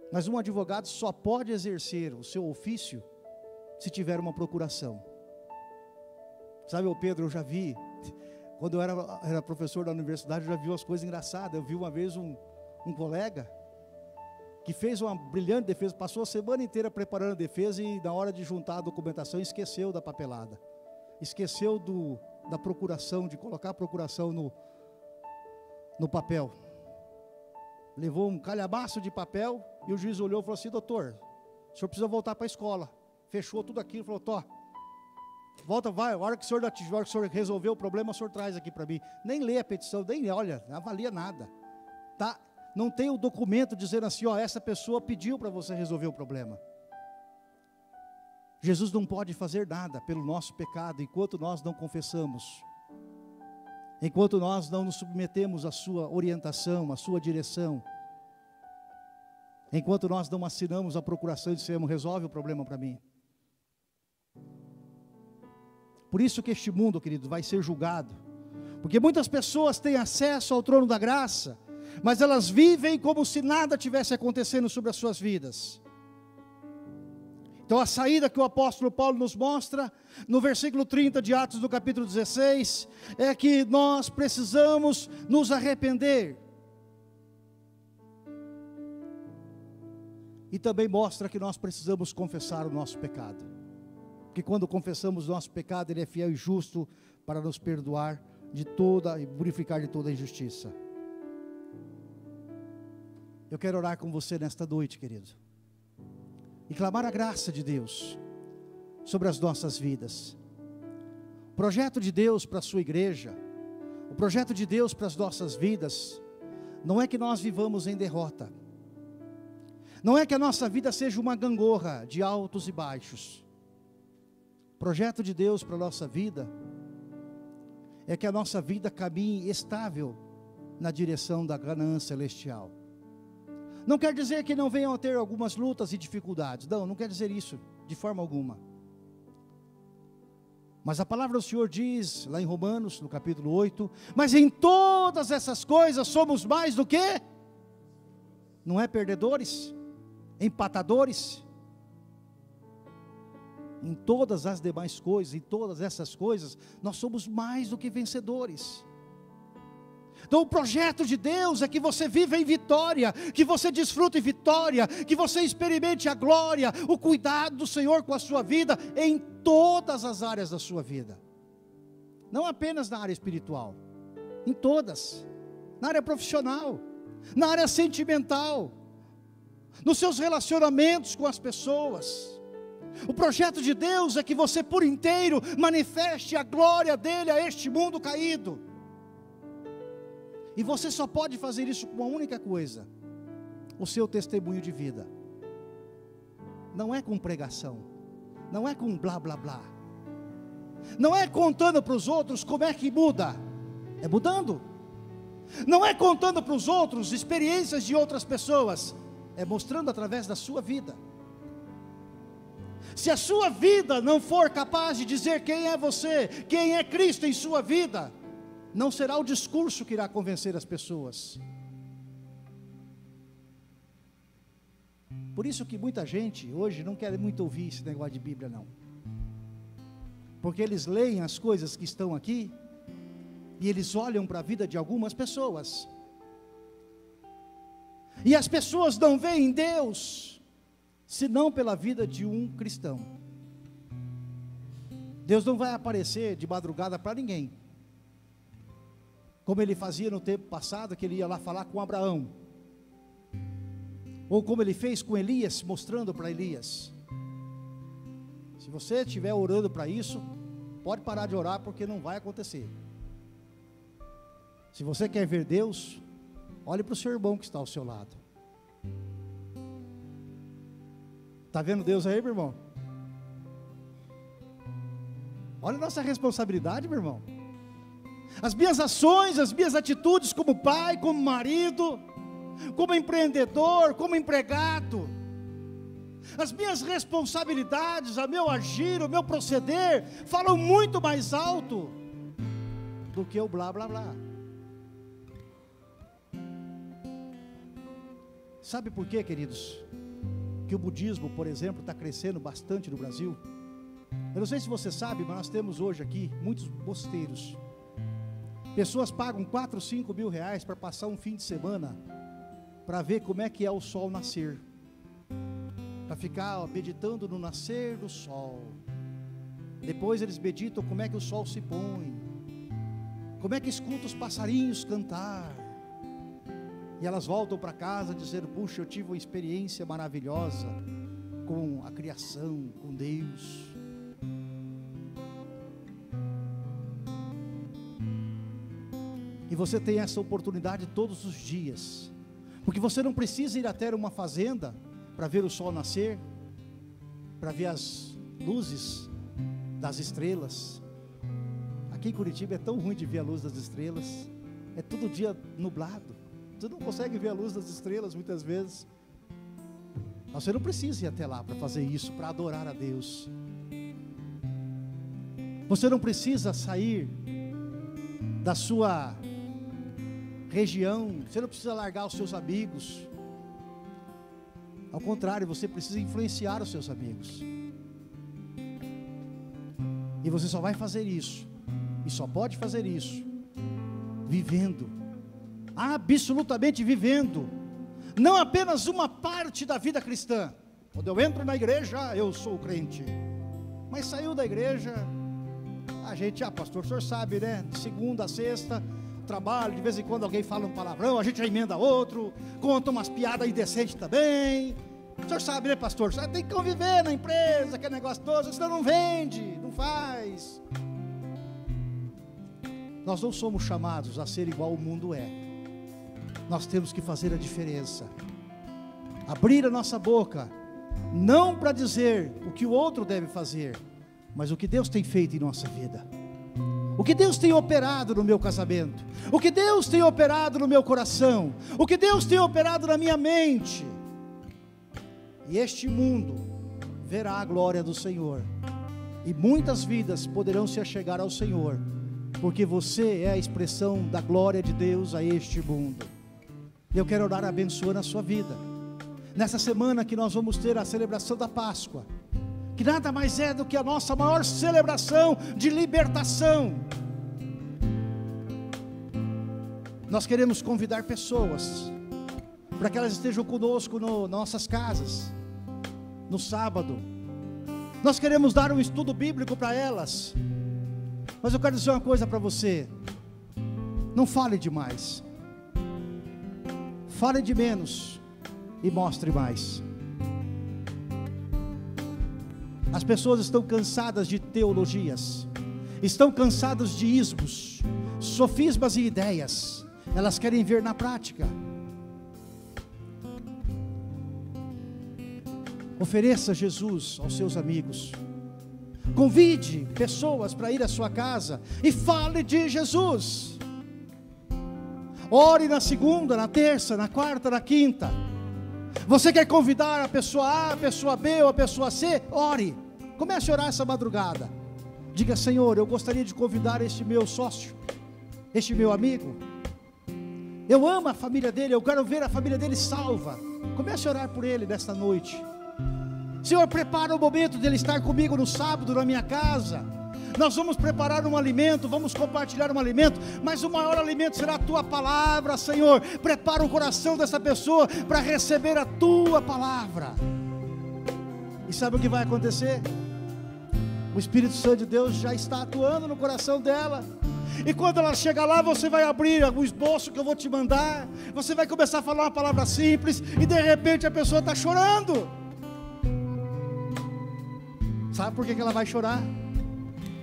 Mas um advogado só pode exercer o seu ofício, se tiver uma procuração. Sabe, ô Pedro, eu já vi, quando eu era professor da universidade, eu já vi umas coisas engraçadas. Eu vi uma vez um colega, que fez uma brilhante defesa, passou a semana inteira preparando a defesa e na hora de juntar a documentação esqueceu da papelada, esqueceu da procuração, de colocar a procuração no papel. Levou um calhamaço de papel e o juiz olhou e falou assim: doutor, o senhor precisa voltar para a escola. Fechou tudo aquilo, falou: Tó, volta, vai, a hora que o senhor resolver o problema, o senhor traz aqui para mim. Nem lê a petição, nem olha, não avalia nada, tá? Não tem o documento dizendo assim: ó, essa pessoa pediu para você resolver o problema. Jesus não pode fazer nada pelo nosso pecado enquanto nós não confessamos, enquanto nós não nos submetemos à sua orientação, à sua direção, enquanto nós não assinamos a procuração e dissemos: resolve o problema para mim. Por isso que este mundo, querido, vai ser julgado, porque muitas pessoas têm acesso ao trono da graça, mas elas vivem como se nada tivesse acontecendo sobre as suas vidas. Então a saída que o apóstolo Paulo nos mostra, no versículo 30 de Atos do capítulo 16, é que nós precisamos nos arrepender. E também mostra que nós precisamos confessar o nosso pecado. Porque quando confessamos o nosso pecado, Ele é fiel e justo para nos perdoar de toda e purificar de toda a injustiça. Eu quero orar com você nesta noite, querido, e clamar a graça de Deus sobre as nossas vidas. O projeto de Deus para a sua igreja, o projeto de Deus para as nossas vidas, não é que nós vivamos em derrota, não é que a nossa vida seja uma gangorra de altos e baixos. O projeto de Deus para a nossa vida é que a nossa vida caminhe estável na direção da Canaã celestial. Não quer dizer que não venham a ter algumas lutas e dificuldades. Não quer dizer isso de forma alguma. Mas a palavra do Senhor diz, lá em Romanos, no capítulo 8, mas em todas essas coisas somos mais do que? Não é perdedores, empatadores. Em todas as demais coisas, em todas essas coisas, nós somos mais do que vencedores. Então o projeto de Deus é que você viva em vitória, que você desfrute vitória, que você experimente a glória, o cuidado do Senhor com a sua vida, em todas as áreas da sua vida. Não apenas na área espiritual, em todas, na área profissional, na área sentimental, nos seus relacionamentos com as pessoas. O projeto de Deus é que você por inteiro manifeste a glória dele a este mundo caído. E você só pode fazer isso com uma única coisa: o seu testemunho de vida. Não é com pregação, não é com blá blá blá, não é contando para os outros como é que muda, é mudando. Não é contando para os outros experiências de outras pessoas, é mostrando através da sua vida. Se a sua vida não for capaz de dizer quem é você, quem é Cristo em sua vida, não será o discurso que irá convencer as pessoas. Por isso que muita gente hoje não quer muito ouvir esse negócio de Bíblia não. Porque eles leem as coisas que estão aqui, e eles olham para a vida de algumas pessoas, e as pessoas não veem Deus senão pela vida de um cristão. Deus não vai aparecer de madrugada para ninguém, como ele fazia no tempo passado, que ele ia lá falar com Abraão, ou como ele fez com Elias, mostrando para Elias. Se você estiver orando para isso, pode parar de orar, porque não vai acontecer. Se você quer ver Deus, olhe para o seu irmão que está ao seu lado. Está vendo Deus aí, meu irmão? Olha a nossa responsabilidade, meu irmão. As minhas ações, as minhas atitudes como pai, como marido, como empreendedor, como empregado, as minhas responsabilidades, o meu agir, o meu proceder, falam muito mais alto do que o blá blá blá. Sabe por quê, queridos? Que o budismo, por exemplo, está crescendo bastante no Brasil. Eu não sei se você sabe, mas nós temos hoje aqui muitos mosteiros. Pessoas pagam 4, 5 mil reais para passar um fim de semana para ver como é que é o sol nascer, para ficar meditando no nascer do sol. Depois eles meditam como é que o sol se põe, como é que escuta os passarinhos cantar, e elas voltam para casa dizendo: puxa, eu tive uma experiência maravilhosa com a criação, com Deus. E você tem essa oportunidade todos os dias, porque você não precisa ir até uma fazenda para ver o sol nascer, para ver as luzes das estrelas. Aqui em Curitiba é tão ruim de ver a luz das estrelas, é todo dia nublado, você não consegue ver a luz das estrelas muitas vezes. Você não precisa ir até lá para fazer isso, para adorar a Deus. Você não precisa sair da sua região, você não precisa largar os seus amigos. Ao contrário, você precisa influenciar os seus amigos. E você só vai fazer isso, e só pode fazer isso, vivendo, absolutamente vivendo, não apenas uma parte da vida cristã. Quando eu entro na igreja, eu sou crente, mas saiu da igreja, a gente, pastor, o senhor sabe, né, de segunda a sexta, trabalho, de vez em quando alguém fala um palavrão, a gente já emenda outro, conta umas piadas indecentes também. O senhor sabe, né, pastor? O senhor tem que conviver na empresa, aquele negócio todo, senão não vende, não faz. Nós não somos chamados a ser igual o mundo é. Nós temos que fazer a diferença, abrir a nossa boca, não para dizer o que o outro deve fazer, mas o que Deus tem feito em nossa vida, o que Deus tem operado no meu casamento, o que Deus tem operado no meu coração, o que Deus tem operado na minha mente. E este mundo verá a glória do Senhor, e muitas vidas poderão se achegar ao Senhor, porque você é a expressão da glória de Deus a este mundo. Eu quero orar abençoando a sua vida, nessa semana que nós vamos ter a celebração da Páscoa, que nada mais é do que a nossa maior celebração de libertação. Nós queremos convidar pessoas, para que elas estejam conosco nas nossas casas, no sábado. Nós queremos dar um estudo bíblico para elas, mas eu quero dizer uma coisa para você: não fale demais, fale de menos e mostre mais. As pessoas estão cansadas de teologias, estão cansadas de ismos, sofismas e ideias, elas querem ver na prática. Ofereça Jesus aos seus amigos, convide pessoas para ir à sua casa e fale de Jesus. Ore na segunda, na terça, na quarta, na quinta. Você quer convidar a pessoa A, a pessoa B ou a pessoa C? Ore, comece a orar essa madrugada. Diga: Senhor, eu gostaria de convidar este meu sócio, este meu amigo, eu amo a família dele, eu quero ver a família dele salva. Comece a orar por ele nesta noite. Senhor, prepara o momento dele estar comigo no sábado na minha casa. Nós vamos preparar um alimento, vamos compartilhar um alimento, mas o maior alimento será a tua palavra, Senhor. Prepara o coração dessa pessoa para receber a tua palavra. E sabe o que vai acontecer? O Espírito Santo de Deus já está atuando no coração dela. E quando ela chegar lá, você vai abrir o esboço que eu vou te mandar, você vai começar a falar uma palavra simples, e de repente a pessoa está chorando. Sabe por que ela vai chorar?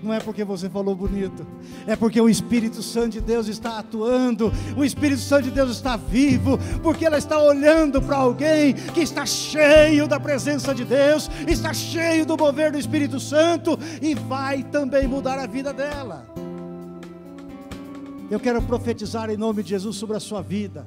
Não é porque você falou bonito, é porque o Espírito Santo de Deus está atuando, o Espírito Santo de Deus está vivo, porque ela está olhando para alguém que está cheio da presença de Deus, está cheio do mover do Espírito Santo, e vai também mudar a vida dela. Eu quero profetizar em nome de Jesus sobre a sua vida,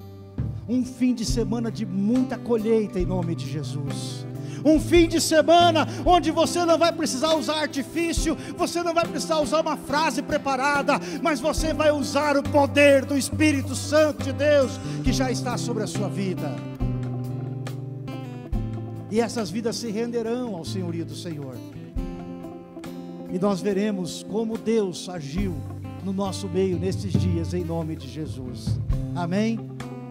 um fim de semana de muita colheita em nome de Jesus. Um fim de semana onde você não vai precisar usar artifício, você não vai precisar usar uma frase preparada, mas você vai usar o poder do Espírito Santo de Deus que já está sobre a sua vida. E essas vidas se renderão ao senhorio do Senhor. E nós veremos como Deus agiu no nosso meio nestes dias, em nome de Jesus. Amém?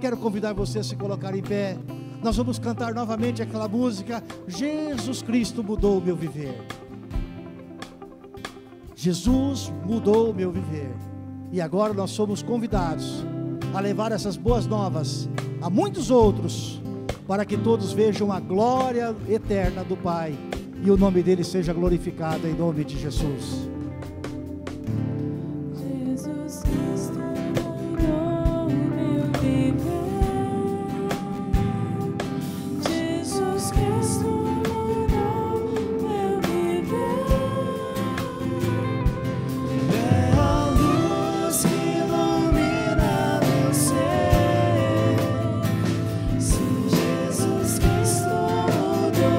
quero convidar você a se colocar em pé. Nós vamos cantar novamente aquela música, Jesus Cristo mudou o meu viver. Jesus mudou o meu viver. E agora nós somos convidados a levar essas boas novas a muitos outros, para que todos vejam a glória eterna do Pai e o nome dele seja glorificado em nome de Jesus. Jesus Cristo mudou meu viver. Jesus Cristo mudou meu viver. É a luz que ilumina meu ser. Se Jesus Cristo mudou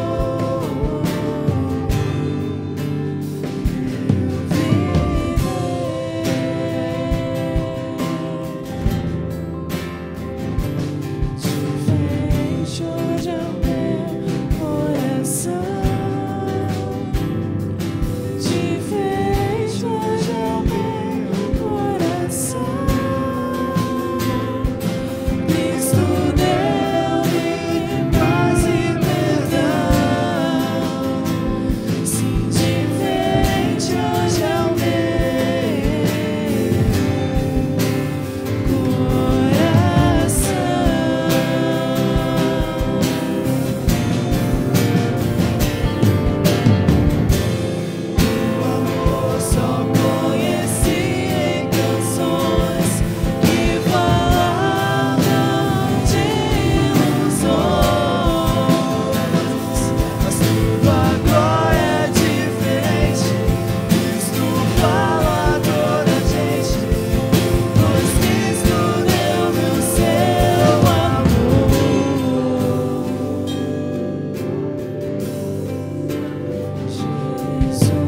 diferente hoje é o meu coração. Diferente hoje é o meu coração. Cristo deu-me paz e perdão. Sim, diferente hoje é o meu coração. O amor só conheci em canções que falavam de ilusões, mas tudo agora é diferente. Cristo fala a toda a gente, pois Cristo deu-me o seu amor.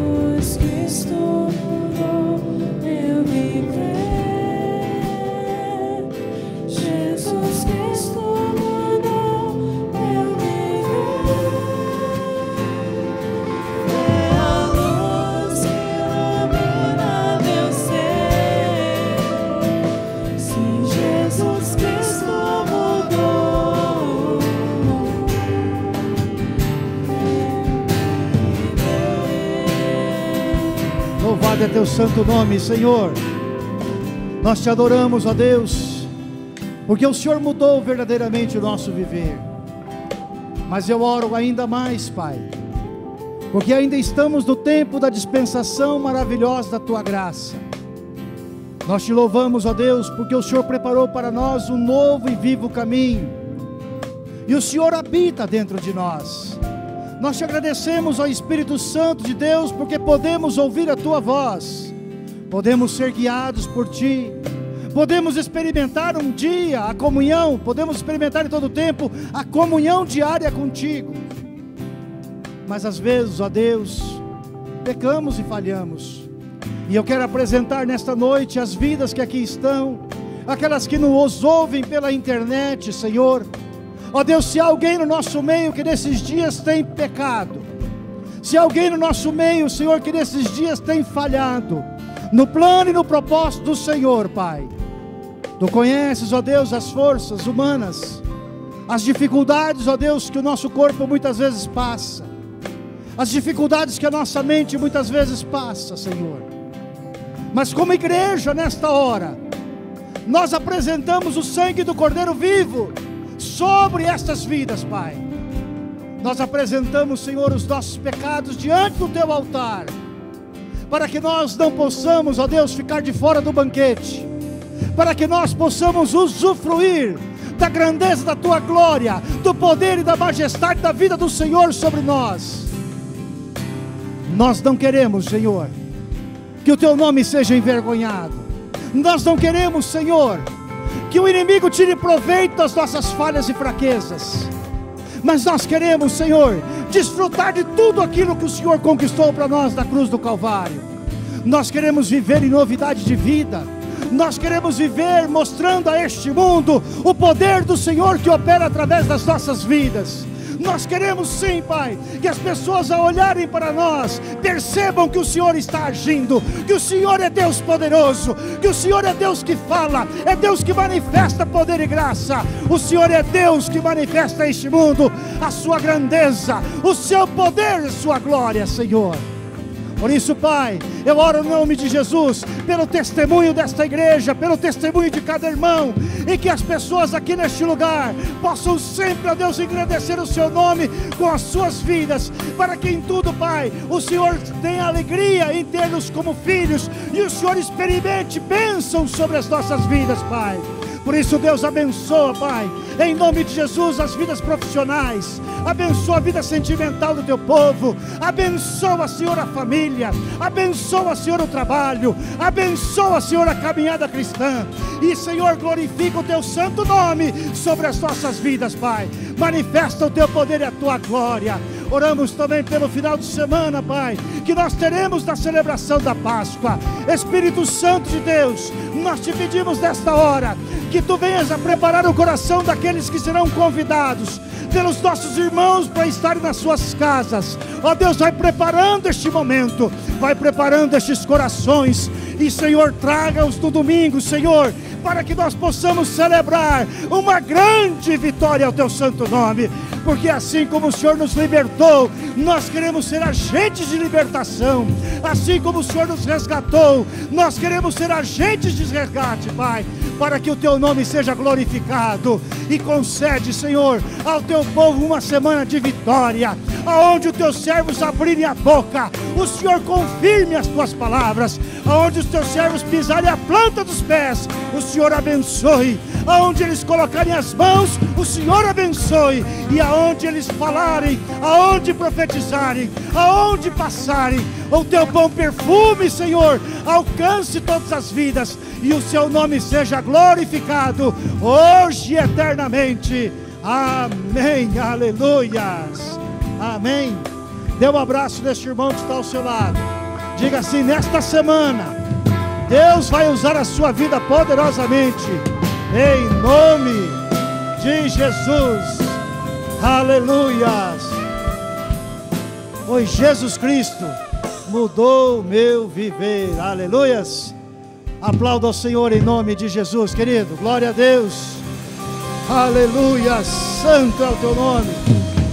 Jesus Cristo mudou meu viver. Jesus Cristo mudou meu viver. É a luz que ilumina meu ser. Se Jesus Cristo mudou Louvado é teu santo nome, Senhor. Nós te adoramos, ó Deus, porque o Senhor mudou verdadeiramente o nosso viver. Mas eu oro ainda mais, Pai, porque ainda estamos no tempo da dispensação maravilhosa da tua graça. Nós te louvamos, ó Deus, porque o Senhor preparou para nós um novo e vivo caminho, e o Senhor habita dentro de nós. Nós te agradecemos, ó Espírito Santo de Deus, porque podemos ouvir a tua voz, podemos ser guiados por ti, podemos experimentar um dia a comunhão, podemos experimentar em todo o tempo a comunhão diária contigo. Mas às vezes, ó Deus, pecamos e falhamos, e eu quero apresentar nesta noite as vidas que aqui estão, aquelas que nos ouvem pela internet, Senhor. Ó Deus, se há alguém no nosso meio que nesses dias tem pecado, se há alguém no nosso meio, Senhor, que nesses dias tem falhado no plano e no propósito do Senhor, Pai, Tu conheces, ó Deus, as forças humanas, as dificuldades, ó Deus, que o nosso corpo muitas vezes passa, as dificuldades que a nossa mente muitas vezes passa, Senhor. Mas como igreja nesta hora, nós apresentamos o sangue do Cordeiro vivo sobre estas vidas, Pai. Nós apresentamos, Senhor, os nossos pecados diante do Teu altar, para que nós não possamos, ó Deus, ficar de fora do banquete, para que nós possamos usufruir da grandeza da Tua glória, do poder e da majestade da vida do Senhor sobre nós. Nós não queremos, Senhor, que o Teu nome seja envergonhado. Nós não queremos, Senhor, que o inimigo tire proveito das nossas falhas e fraquezas, mas nós queremos, Senhor, desfrutar de tudo aquilo que o Senhor conquistou para nós na cruz do Calvário. Nós queremos viver em novidade de vida, nós queremos viver mostrando a este mundo o poder do Senhor que opera através das nossas vidas. Nós queremos sim, Pai, que as pessoas ao olharem para nós, percebam que o Senhor está agindo, que o Senhor é Deus poderoso, que o Senhor é Deus que fala, é Deus que manifesta poder e graça. O Senhor é Deus que manifesta a este mundo a sua grandeza, o seu poder e sua glória, Senhor. Por isso, Pai, eu oro no nome de Jesus, pelo testemunho desta igreja, pelo testemunho de cada irmão, e que as pessoas aqui neste lugar possam sempre, ó Deus, engrandecer o seu nome com as suas vidas, para que em tudo, Pai, o Senhor tenha alegria em ter-nos como filhos, e o Senhor experimente bênção sobre as nossas vidas, Pai. Por isso, Deus, abençoa, Pai, em nome de Jesus, as vidas profissionais, abençoa a vida sentimental do teu povo, abençoa, Senhor, a família, abençoa, Senhor, o trabalho, abençoa, Senhor, a caminhada cristã, e, Senhor, glorifica o teu santo nome sobre as nossas vidas, Pai. Manifesta o teu poder e a tua glória. Oramos também pelo final de semana, Pai, que nós teremos na celebração da Páscoa. Espírito Santo de Deus, nós te pedimos nesta hora que tu venhas a preparar o coração daqueles que serão convidados pelos nossos irmãos para estarem nas suas casas. Ó Deus, vai preparando este momento, vai preparando estes corações, e, Senhor, traga-os no domingo, Senhor, para que nós possamos celebrar uma grande vitória ao teu santo nome, porque assim como o Senhor nos libertou, nós queremos ser agentes de libertação. Assim como o Senhor nos resgatou, nós queremos ser agentes de resgate, Pai, para que o teu nome seja glorificado. E concede, Senhor, ao teu povo uma semana de vitória, aonde os teus servos abrirem a boca, o Senhor confirme as tuas palavras, aonde os teus servos pisarem a planta dos pés, o Senhor abençoe, aonde eles colocarem as mãos, o Senhor abençoe, e aonde eles falarem, aonde profetizarem, aonde passarem, o teu bom perfume, Senhor, alcance todas as vidas, e o seu nome seja glorificado, hoje e eternamente. Amém, aleluias, amém. Dê um abraço neste irmão que está ao seu lado, diga assim: nesta semana, Deus vai usar a sua vida poderosamente, em nome de Jesus, aleluias. Pois Jesus Cristo mudou o meu viver, aleluias. Aplauda ao Senhor em nome de Jesus, querido, glória a Deus, aleluia. Santo é o teu nome,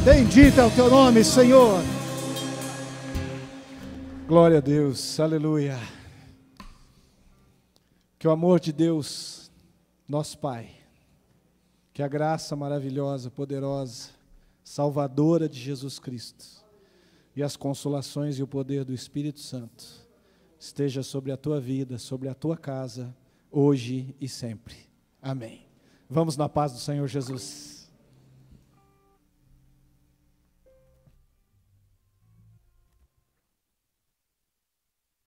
bendito é o teu nome, Senhor. Glória a Deus, aleluia. Que o amor de Deus, nosso Pai, que a graça maravilhosa, poderosa, salvadora de Jesus Cristo, e as consolações e o poder do Espírito Santo, esteja sobre a tua vida, sobre a tua casa, hoje e sempre. Amém. Vamos na paz do Senhor Jesus.